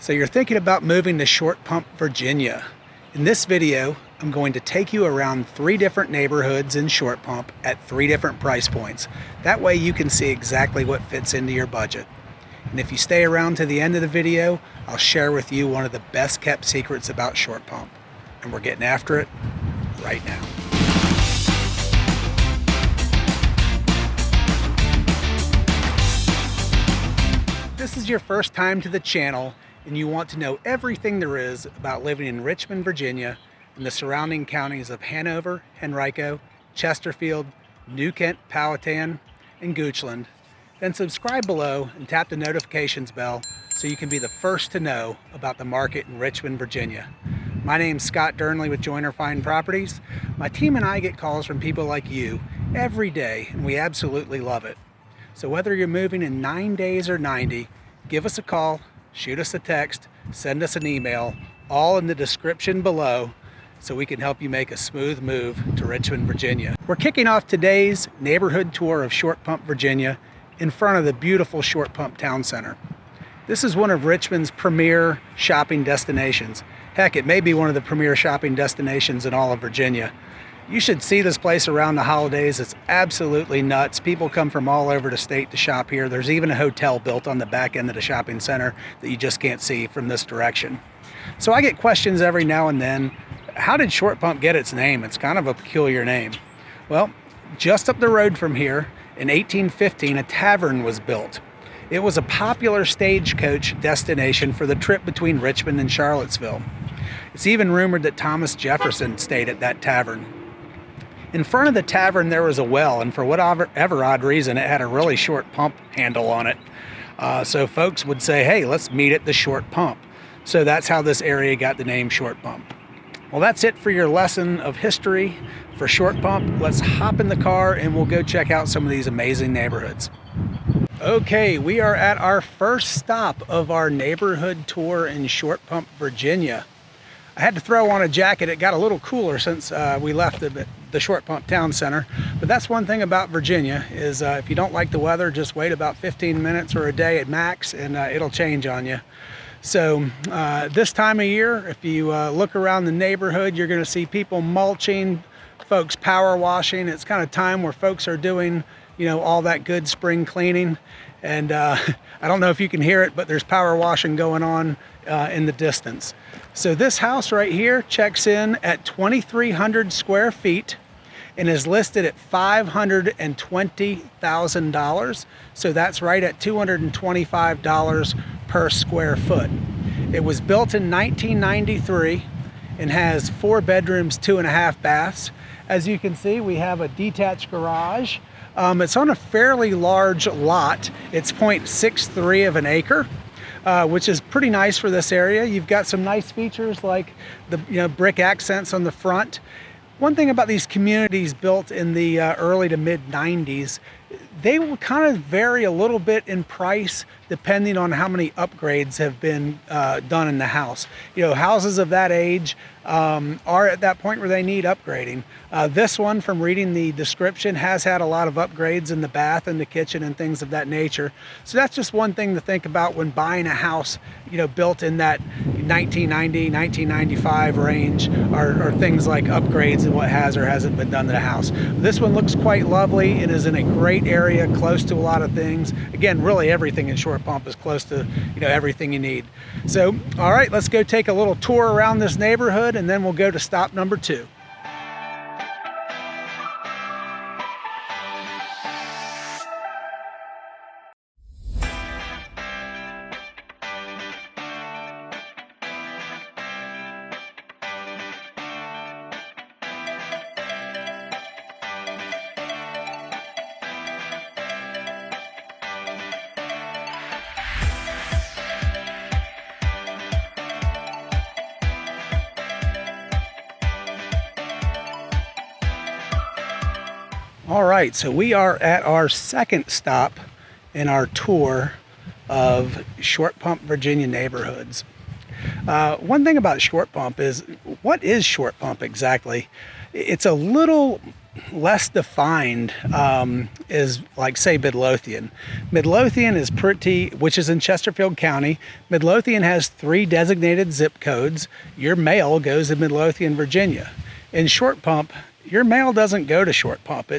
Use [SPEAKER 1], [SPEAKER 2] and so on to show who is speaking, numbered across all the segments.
[SPEAKER 1] So you're thinking about moving to Short Pump, Virginia. In this video, I'm going to take you around 3 different neighborhoods in Short Pump at 3 different price points. That way you can see exactly what fits into your budget. And if you stay around to the end of the video, I'll share with you one of the best kept secrets about Short Pump. And we're getting after it right now. If this is your first time to the channel and you want to know everything there is about living in Richmond, Virginia, and the surrounding counties of Hanover, Henrico, Chesterfield, New Kent, Powhatan, and Goochland, then subscribe below and tap the notifications bell so you can be the first to know about the market in Richmond, Virginia. My name's Scott Durnley with Joyner Fine Properties. My team and I get calls from people like you every day, and we absolutely love it. So whether you're moving in 9 days or 90, give us a call, shoot us a text, send us an email, all in the description below, so we can help you make a smooth move to Richmond, Virginia. We're kicking off today's neighborhood tour of Short Pump, Virginia, in front of the beautiful Short Pump Town Center. This is one of Richmond's premier shopping destinations. Heck, it may be one of the premier shopping destinations in all of Virginia. You should see this place around the holidays. It's absolutely nuts. People come from all over the state to shop here. There's even a hotel built on the back end of the shopping center that you just can't see from this direction. So I get questions every now and then. How did Short Pump get its name? It's kind of a peculiar name. Well, just up the road from here, in 1815, a tavern was built. It was a popular stagecoach destination for the trip between Richmond and Charlottesville. It's even rumored that Thomas Jefferson stayed at that tavern. In front of the tavern there was a well, and for whatever odd reason it had a really short pump handle on it. So folks would say, hey, let's meet at the Short Pump. So that's how this area got the name Short Pump. Well, that's it for your lesson of history for Short Pump. Let's hop in the car and we'll go check out some of these amazing neighborhoods. Okay, we are at our first stop of our neighborhood tour in Short Pump, Virginia. I had to throw on a jacket. It got a little cooler since we left the Short Pump Town Center. But that's one thing about Virginia is if you don't like the weather, just wait about 15 minutes or a day at max and it'll change on you. So this time of year, if you look around the neighborhood, you're going to see people mulching, folks power washing. It's kind of time where folks are doing, all that good spring cleaning. And I don't know if you can hear it, but there's power washing going on in the distance. So this house right here checks in at 2,300 square feet and is listed at $520,000. So that's right at $225 per square foot. It was built in 1993 and has 4 bedrooms, 2.5 baths. As you can see, we have a detached garage. It's on a fairly large lot. It's 0.63 of an acre. Which is pretty nice for this area. You've got some nice features like the brick accents on the front. One thing about these communities built in the early to mid 90s, they will kind of vary a little bit in price depending on how many upgrades have been done in the house. Houses of that age are at that point where they need upgrading. This one, from reading the description, has had a lot of upgrades in the bath and the kitchen and things of that nature. So that's just one thing to think about when buying a house, built in that 1990, 1995 range, are things like upgrades and what has or hasn't been done to the house. This one looks quite lovely and is in a great area, close to a lot of things. Again, really everything in Short Pump is close to everything you need. So, all right, let's go take a little tour around this neighborhood and then we'll go to stop number 2. All right, so we are at our second stop in our tour of Short Pump, Virginia neighborhoods. One thing about Short Pump is, what is Short Pump exactly? It's a little less defined is like, say, Midlothian. Midlothian is pretty, which is in Chesterfield County. Midlothian has 3 designated zip codes. Your mail goes to Midlothian, Virginia. In Short Pump, your mail doesn't go to Short Pump.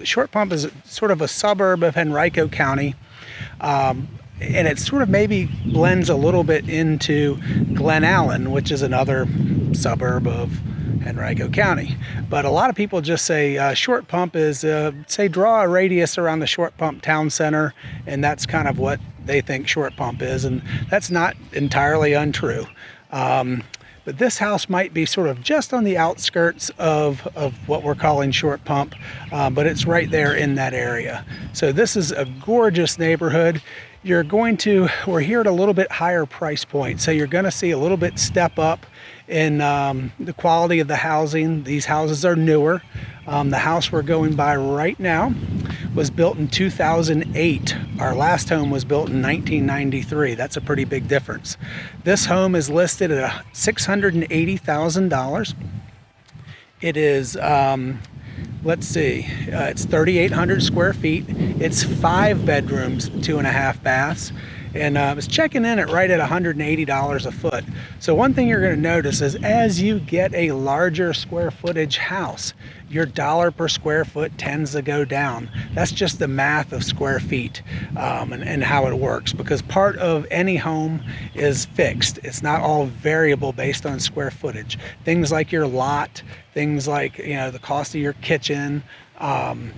[SPEAKER 1] Short Pump is sort of a suburb of Henrico County. And it sort of maybe blends a little bit into Glen Allen, which is another suburb of Henrico County. But a lot of people just say Short Pump is, say, draw a radius around the Short Pump town center, and that's kind of what they think Short Pump is, and that's not entirely untrue. But this house might be sort of just on the outskirts of what we're calling Short Pump, but it's right there in that area. So this is a gorgeous neighborhood. We're here at a little bit higher price point, so you're gonna see a little bit step up in the quality of the housing. These houses are newer. The house we're going by right now was built in 2008. Our last home was built in 1993. That's a pretty big difference. This home is listed at $680,000. It is, let's see, it's 3,800 square feet. It's 5 bedrooms, 2.5 baths. And it's checking in at right at $180 a foot. So one thing you're going to notice is as you get a larger square footage house, your dollar per square foot tends to go down. That's just the math of square feet and how it works, because part of any home is fixed. It's not all variable based on square footage. Things like your lot, things like, you know, the cost of your kitchen,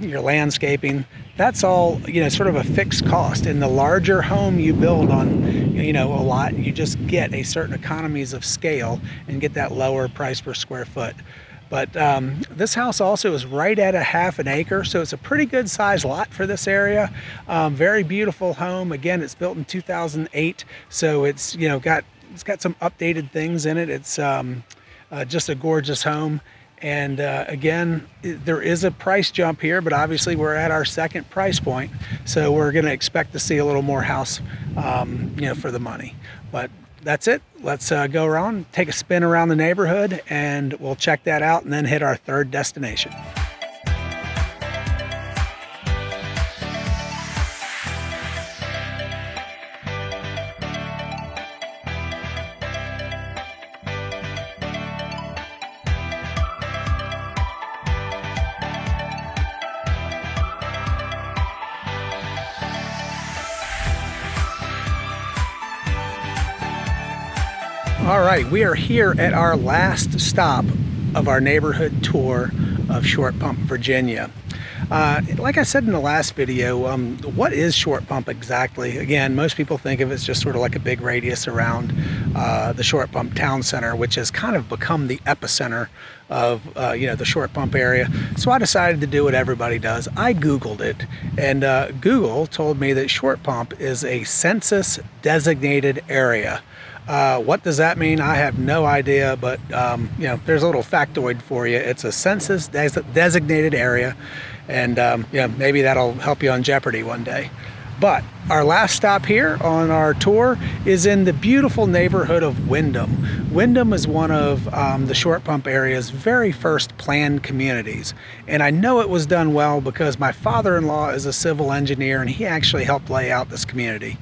[SPEAKER 1] your landscaping, that's all, you know, sort of a fixed cost. And the larger home you build on, you know, a lot, you just get a certain economies of scale and get that lower price per square foot. But this house also is right at a 1/2 acre, so it's a pretty good sized lot for this area. Very beautiful home. Again, it's built in 2008, so it's, you know, it's got some updated things in it. It's just a gorgeous home. And again, there is a price jump here, but obviously we're at our second price point, so we're going to expect to see a little more house, you know, for the money. But that's it. Let's go around, take a spin around the neighborhood, and we'll check that out and then hit our third destination. All right, we are here at our last stop of our neighborhood tour of Short Pump, Virginia. Like I said in the last video, what is Short Pump exactly? Again, most people think of it as just sort of like a big radius around the Short Pump town center, which has kind of become the epicenter of you know, the Short Pump area. So I decided to do what everybody does. I Googled it, and Google told me that Short Pump is a census designated area. What does that mean? I have no idea, but you know, there's a little factoid for you. It's a census designated area, and yeah, maybe that'll help you on Jeopardy one day. But our last stop here on our tour is in the beautiful neighborhood of Windham. Windham is one of the Short Pump area's very first planned communities. And I know it was done well because my father-in-law is a civil engineer and he actually helped lay out this community.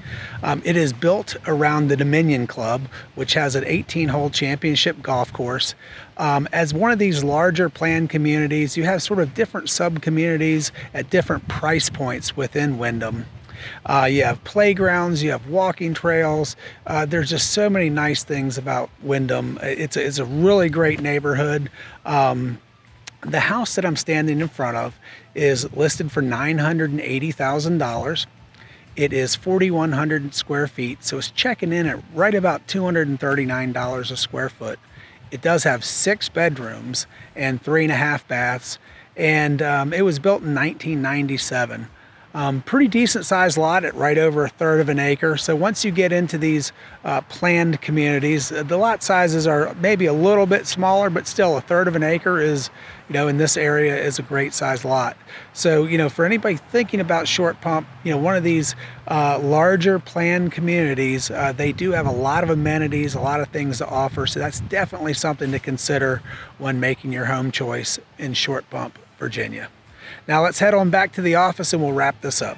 [SPEAKER 1] It is built around the Dominion Club, which has an 18-hole championship golf course. As one of these larger planned communities, you have sort of different sub-communities at different price points within Windham. You have playgrounds, you have walking trails. There's just so many nice things about Windham. It's a really great neighborhood. The house that I'm standing in front of is listed for $980,000. It is 4,100 square feet, so it's checking in at right about $239 a square foot. It does have 6 bedrooms and 3.5 baths, and it was built in 1997. Pretty decent sized lot at right over 1/3 of an acre. So once you get into these planned communities, the lot sizes are maybe a little bit smaller, but still 1/3 of an acre is, you know, in this area is a great sized lot. So, you know, for anybody thinking about Short Pump, you know, one of these larger planned communities, they do have a lot of amenities, a lot of things to offer. So that's definitely something to consider when making your home choice in Short Pump, Virginia. Now let's head on back to the office and we'll wrap this up.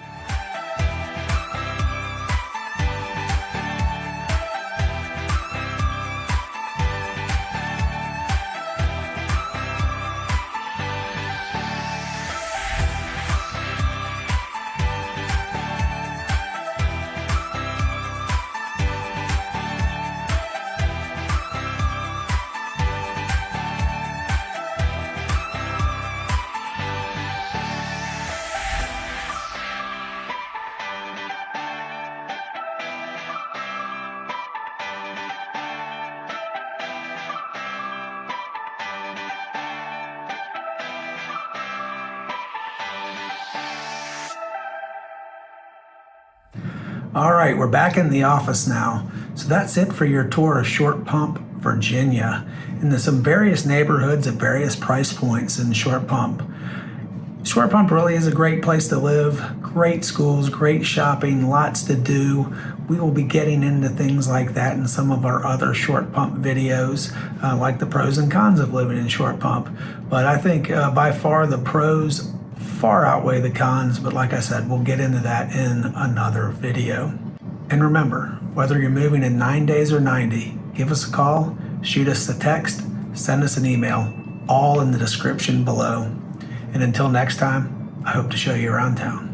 [SPEAKER 1] All right, we're back in the office now. So that's it for your tour of Short Pump, Virginia. And there's some various neighborhoods at various price points in Short Pump. Short Pump really is a great place to live. Great schools, great shopping, lots to do. We will be getting into things like that in some of our other Short Pump videos, like the pros and cons of living in Short Pump. But I think by far the pros far outweigh the cons, but like I said, we'll get into that in another video. And remember, whether you're moving in 9 days or 90, give us a call, shoot us a text, send us an email, all in the description below. And until next time, I hope to show you around town.